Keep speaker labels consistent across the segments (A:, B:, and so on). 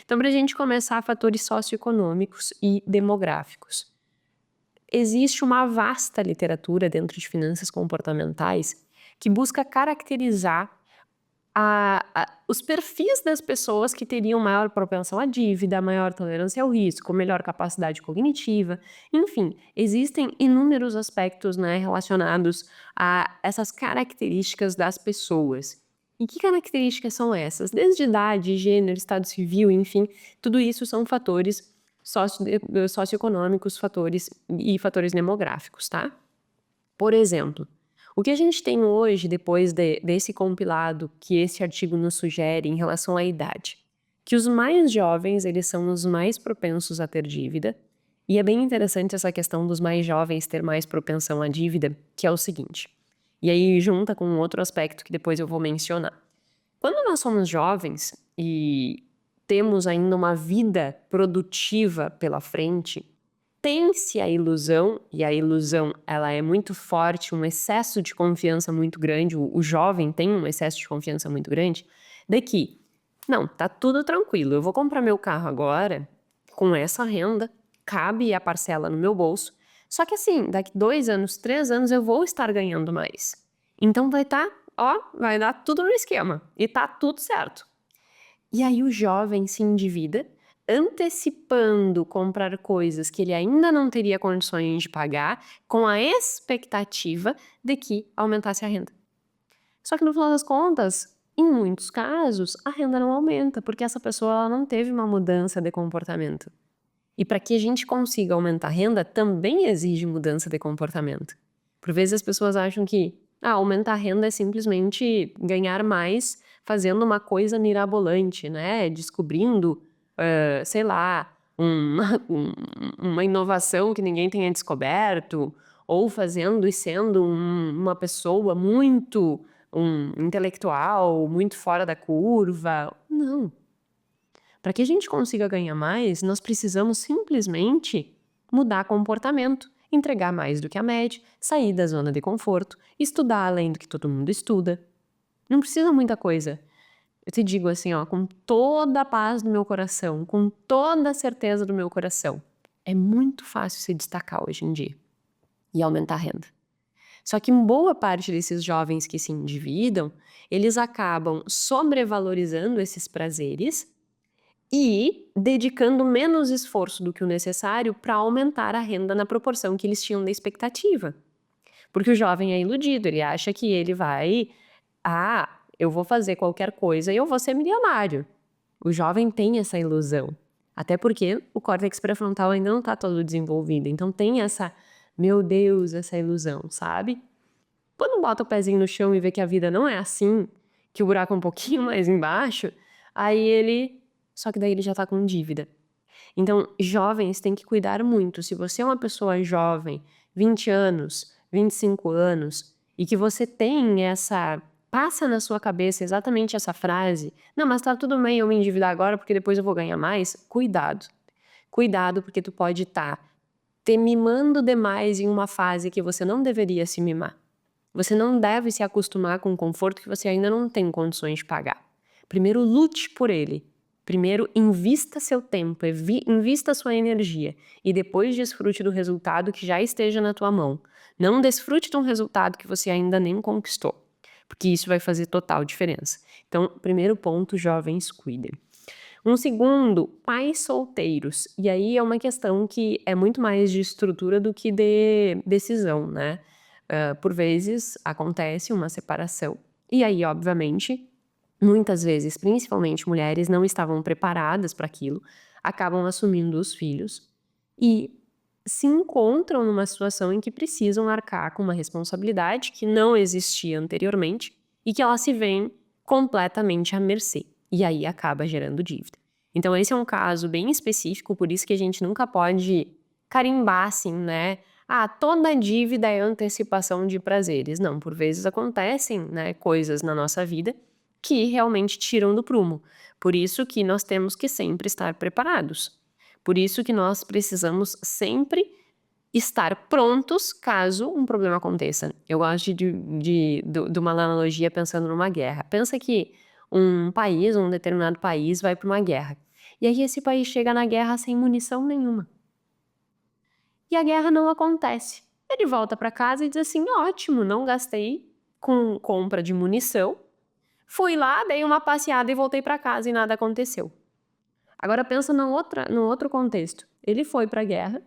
A: Então, para a gente começar, fatores socioeconômicos e demográficos. Existe uma vasta literatura dentro de finanças comportamentais que busca caracterizar os perfis das pessoas que teriam maior propensão à dívida, maior tolerância ao risco, melhor capacidade cognitiva, enfim, existem inúmeros aspectos, né, relacionados a essas características das pessoas. E que características são essas? Desde idade, gênero, estado civil, enfim, tudo isso são fatores socioeconômicos, fatores demográficos, tá? Por exemplo, o que a gente tem hoje, depois desse compilado que esse artigo nos sugere em relação à idade? Que os mais jovens, eles são os mais propensos a ter dívida, e é bem interessante essa questão dos mais jovens ter mais propensão à dívida, que é o seguinte, e aí junta com um outro aspecto que depois eu vou mencionar. Quando nós somos jovens e temos ainda uma vida produtiva pela frente, tem-se a ilusão, e a ilusão ela é muito forte, um excesso de confiança muito grande, o jovem tem um excesso de confiança muito grande, de que, não, tá tudo tranquilo, eu vou comprar meu carro agora, com essa renda, cabe a parcela no meu bolso, só que assim, daqui 2 anos, 3 anos eu vou estar ganhando mais. Então vai dar tudo no esquema, e tá tudo certo. E aí o jovem se endivida, antecipando comprar coisas que ele ainda não teria condições de pagar, com a expectativa de que aumentasse a renda. Só que no final das contas, em muitos casos, a renda não aumenta, porque essa pessoa ela não teve uma mudança de comportamento. E para que a gente consiga aumentar a renda, também exige mudança de comportamento. Por vezes as pessoas acham que aumentar a renda é simplesmente ganhar mais fazendo uma coisa mirabolante, né? Descobrindo, sei lá, uma inovação que ninguém tenha descoberto, ou fazendo e sendo uma pessoa muito intelectual, muito fora da curva. Não. Para que a gente consiga ganhar mais, nós precisamos simplesmente mudar comportamento, entregar mais do que a média, sair da zona de conforto, estudar além do que todo mundo estuda. Não precisa muita coisa. Eu te digo assim, ó, com toda a paz do meu coração, com toda a certeza do meu coração, é muito fácil se destacar hoje em dia e aumentar a renda. Só que boa parte desses jovens que se endividam, eles acabam sobrevalorizando esses prazeres e dedicando menos esforço do que o necessário para aumentar a renda na proporção que eles tinham da expectativa. Porque o jovem é iludido, ele acha que ele vai, eu vou fazer qualquer coisa e eu vou ser milionário. O jovem tem essa ilusão. Até porque o córtex pré-frontal ainda não está todo desenvolvido, então tem essa, meu Deus, essa ilusão, sabe? Quando bota o pezinho no chão e vê que a vida não é assim, que o buraco é um pouquinho mais embaixo, só que daí ele já tá com dívida. Então, jovens têm que cuidar muito. Se você é uma pessoa jovem, 20 anos, 25 anos, e que você tem passa na sua cabeça exatamente essa frase, não, mas tá tudo bem eu me endividar agora porque depois eu vou ganhar mais, cuidado. Cuidado porque tu pode estar te mimando demais em uma fase que você não deveria se mimar. Você não deve se acostumar com um conforto que você ainda não tem condições de pagar. Primeiro, lute por ele. Primeiro, invista seu tempo, invista sua energia e depois desfrute do resultado que já esteja na tua mão. Não desfrute de um resultado que você ainda nem conquistou, porque isso vai fazer total diferença. Então, primeiro ponto, jovens, cuidem. Um segundo, pais solteiros. E aí é uma questão que é muito mais de estrutura do que de decisão, né? Por vezes acontece uma separação. E aí, obviamente, muitas vezes, principalmente mulheres, não estavam preparadas para aquilo, acabam assumindo os filhos e se encontram numa situação em que precisam arcar com uma responsabilidade que não existia anteriormente e que elas se veem completamente à mercê. E aí acaba gerando dívida. Então esse é um caso bem específico, por isso que a gente nunca pode carimbar assim, né? Toda dívida é antecipação de prazeres. Não, por vezes acontecem, né, coisas na nossa vida que realmente tiram do prumo. Por isso que nós temos que sempre estar preparados. Por isso que nós precisamos sempre estar prontos caso um problema aconteça. Eu gosto de uma analogia pensando numa guerra. Pensa que um determinado país vai para uma guerra. E aí esse país chega na guerra sem munição nenhuma. E a guerra não acontece. Ele volta para casa e diz assim: ótimo, não gastei com compra de munição. Fui lá, dei uma passeada e voltei para casa e nada aconteceu. Agora pensa no outro contexto. Ele foi para a guerra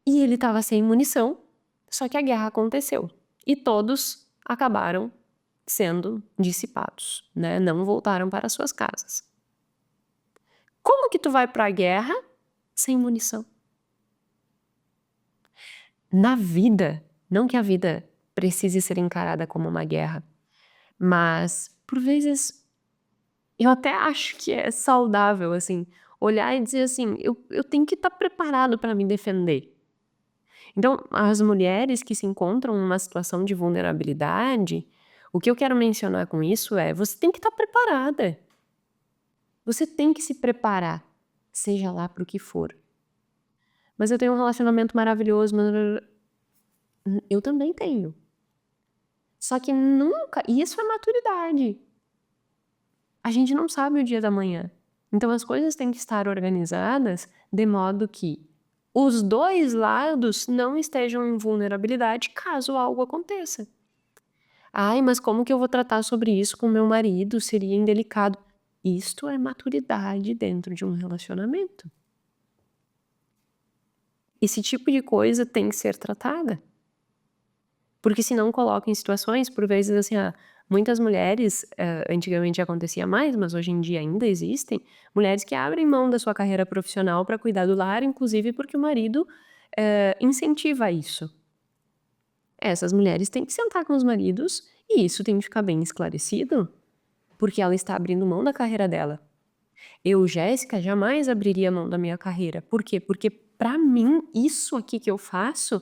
A: e ele estava sem munição, só que a guerra aconteceu e todos acabaram sendo dissipados, né? Não voltaram para suas casas. Como que tu vai para a guerra sem munição? Na vida, não que a vida precise ser encarada como uma guerra, mas por vezes eu até acho que é saudável, assim, olhar e dizer assim: eu tenho que estar preparado para me defender. Então, as mulheres que se encontram numa situação de vulnerabilidade, o que eu quero mencionar com isso é: você tem que estar preparada. Você tem que se preparar, seja lá para o que for. Mas eu tenho um relacionamento maravilhoso, eu também tenho. Só que nunca, e isso é maturidade. A gente não sabe o dia da manhã. Então as coisas têm que estar organizadas de modo que os dois lados não estejam em vulnerabilidade caso algo aconteça. Ai, mas como que eu vou tratar sobre isso com meu marido? Seria indelicado. Isto é maturidade dentro de um relacionamento. Esse tipo de coisa tem que ser tratada. Porque senão coloca em situações, por vezes, assim, muitas mulheres, antigamente acontecia mais, mas hoje em dia ainda existem, mulheres que abrem mão da sua carreira profissional para cuidar do lar, inclusive porque o marido, incentiva isso. Essas mulheres têm que sentar com os maridos e isso tem que ficar bem esclarecido, porque ela está abrindo mão da carreira dela. Eu, Jéssica, jamais abriria mão da minha carreira. Por quê? Porque para mim, isso aqui que eu faço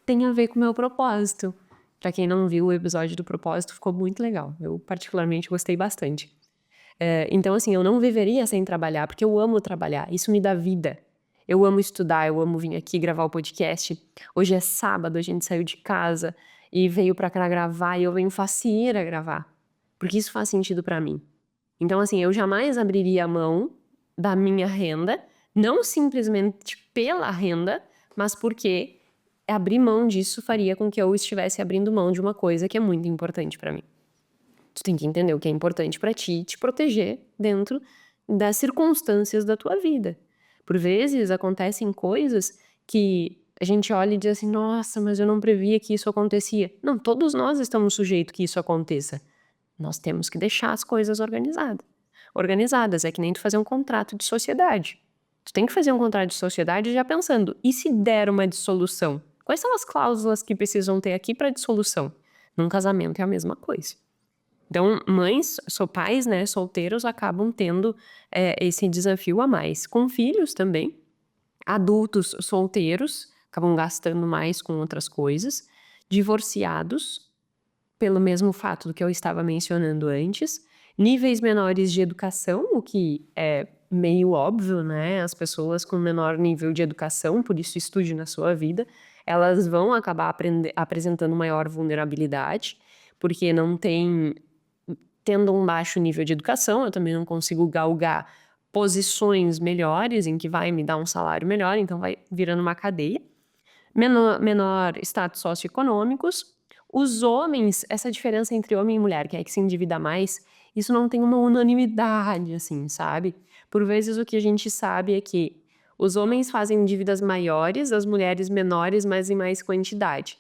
A: tem a ver com o meu propósito. Pra quem não viu o episódio do propósito, ficou muito legal. Eu particularmente gostei bastante. Então assim, eu não viveria sem trabalhar, porque eu amo trabalhar, isso me dá vida. Eu amo estudar, eu amo vir aqui gravar o podcast. Hoje é sábado, a gente saiu de casa e veio pra cá gravar e eu venho faceira gravar, porque isso faz sentido pra mim. Então assim, eu jamais abriria a mão da minha renda, não simplesmente pela renda, mas porque abrir mão disso faria com que eu estivesse abrindo mão de uma coisa que é muito importante pra mim. Tu tem que entender o que é importante pra ti, te proteger dentro das circunstâncias da tua vida. Por vezes acontecem coisas que a gente olha e diz assim: nossa, mas eu não previa que isso acontecia. Não, todos nós estamos sujeitos que isso aconteça. Nós temos que deixar as coisas organizadas. Organizadas é que nem tu fazer um contrato de sociedade. Tu tem que fazer um contrato de sociedade já pensando, e se der uma dissolução? Quais são as cláusulas que precisam ter aqui para dissolução? Num casamento é a mesma coisa. Então, mães, pais, né, solteiros acabam tendo esse desafio a mais. Com filhos também, adultos solteiros acabam gastando mais com outras coisas. Divorciados, pelo mesmo fato do que eu estava mencionando antes. Níveis menores de educação, o que é meio óbvio, né? As pessoas com menor nível de educação, por isso estude na sua vida, elas vão acabar apresentando maior vulnerabilidade, porque não tem, tendo um baixo nível de educação, eu também não consigo galgar posições melhores em que vai me dar um salário melhor, então vai virando uma cadeia. Menor status socioeconômicos. Os homens, essa diferença entre homem e mulher, que é que se endivida mais, isso não tem uma unanimidade, assim, sabe? Por vezes o que a gente sabe é que os homens fazem dívidas maiores, as mulheres menores, mas em mais quantidade.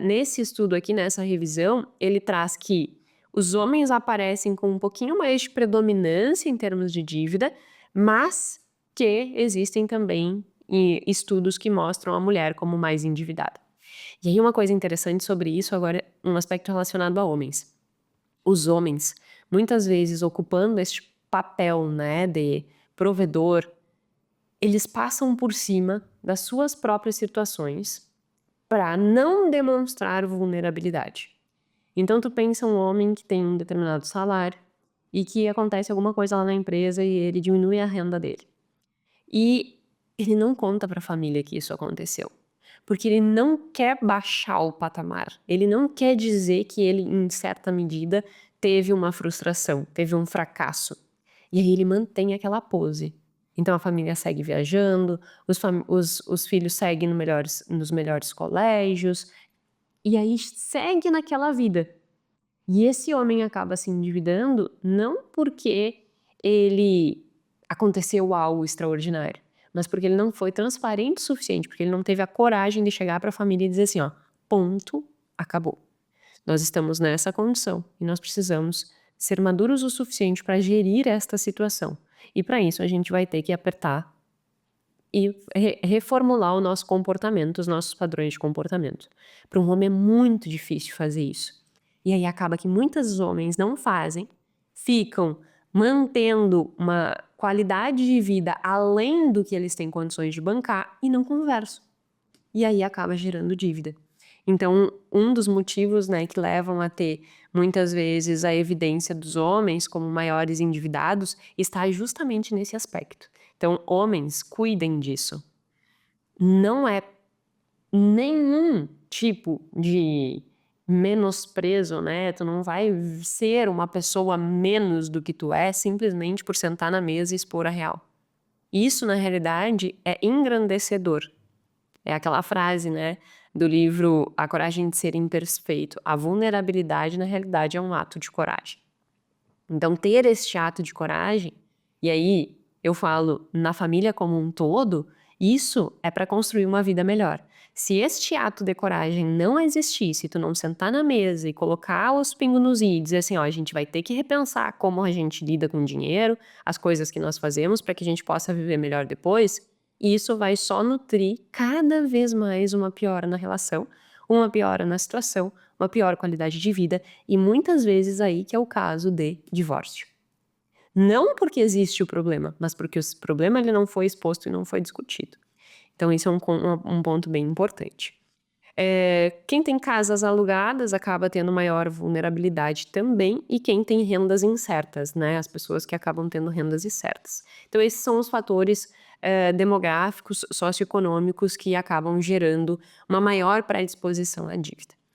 A: Nesse estudo aqui, nessa revisão, ele traz que os homens aparecem com um pouquinho mais de predominância em termos de dívida, mas que existem também estudos que mostram a mulher como mais endividada. E aí uma coisa interessante sobre isso agora, um aspecto relacionado a homens. Os homens, muitas vezes ocupando este papel, né, de provedor, eles passam por cima das suas próprias situações para não demonstrar vulnerabilidade. Então tu pensa um homem que tem um determinado salário e que acontece alguma coisa lá na empresa e ele diminui a renda dele. E ele não conta para a família que isso aconteceu, porque ele não quer baixar o patamar, ele não quer dizer que ele, em certa medida, teve uma frustração, teve um fracasso. E aí ele mantém aquela pose. Então a família segue viajando, os filhos seguem nos melhores colégios, e aí segue naquela vida. E esse homem acaba se endividando não porque ele aconteceu algo extraordinário, mas porque ele não foi transparente o suficiente, porque ele não teve a coragem de chegar para a família e dizer assim, ó, ponto, acabou. Nós estamos nessa condição e nós precisamos ser maduros o suficiente para gerir esta situação. E para isso a gente vai ter que apertar e reformular o nosso comportamento, os nossos padrões de comportamento. Para um homem é muito difícil fazer isso. E aí acaba que muitos homens não fazem, ficam mantendo uma qualidade de vida além do que eles têm condições de bancar e não conversam. E aí acaba gerando dívida. Então, um dos motivos, né, que levam a ter muitas vezes a evidência dos homens como maiores endividados está justamente nesse aspecto. Então, homens, cuidem disso. Não é nenhum tipo de menosprezo, né? Tu não vai ser uma pessoa menos do que tu é simplesmente por sentar na mesa e expor a real. Isso, na realidade, é engrandecedor. É aquela frase, né, do livro A Coragem de Ser Imperfeito. A vulnerabilidade, na realidade, é um ato de coragem. Então, ter este ato de coragem, e aí eu falo na família como um todo, isso é para construir uma vida melhor. Se este ato de coragem não existisse, tu não sentar na mesa e colocar os pingos nos i e dizer assim, ó, a gente vai ter que repensar como a gente lida com o dinheiro, as coisas que nós fazemos para que a gente possa viver melhor depois, isso vai só nutrir cada vez mais uma piora na relação, uma piora na situação, uma pior qualidade de vida e muitas vezes aí que é o caso de divórcio. Não porque existe o problema, mas porque o problema ele não foi exposto e não foi discutido. Então isso é um ponto bem importante. Quem tem casas alugadas acaba tendo maior vulnerabilidade também e quem tem rendas incertas, né? As pessoas que acabam tendo rendas incertas. Então esses são os fatores demográficos, socioeconômicos que acabam gerando uma maior predisposição à dívida.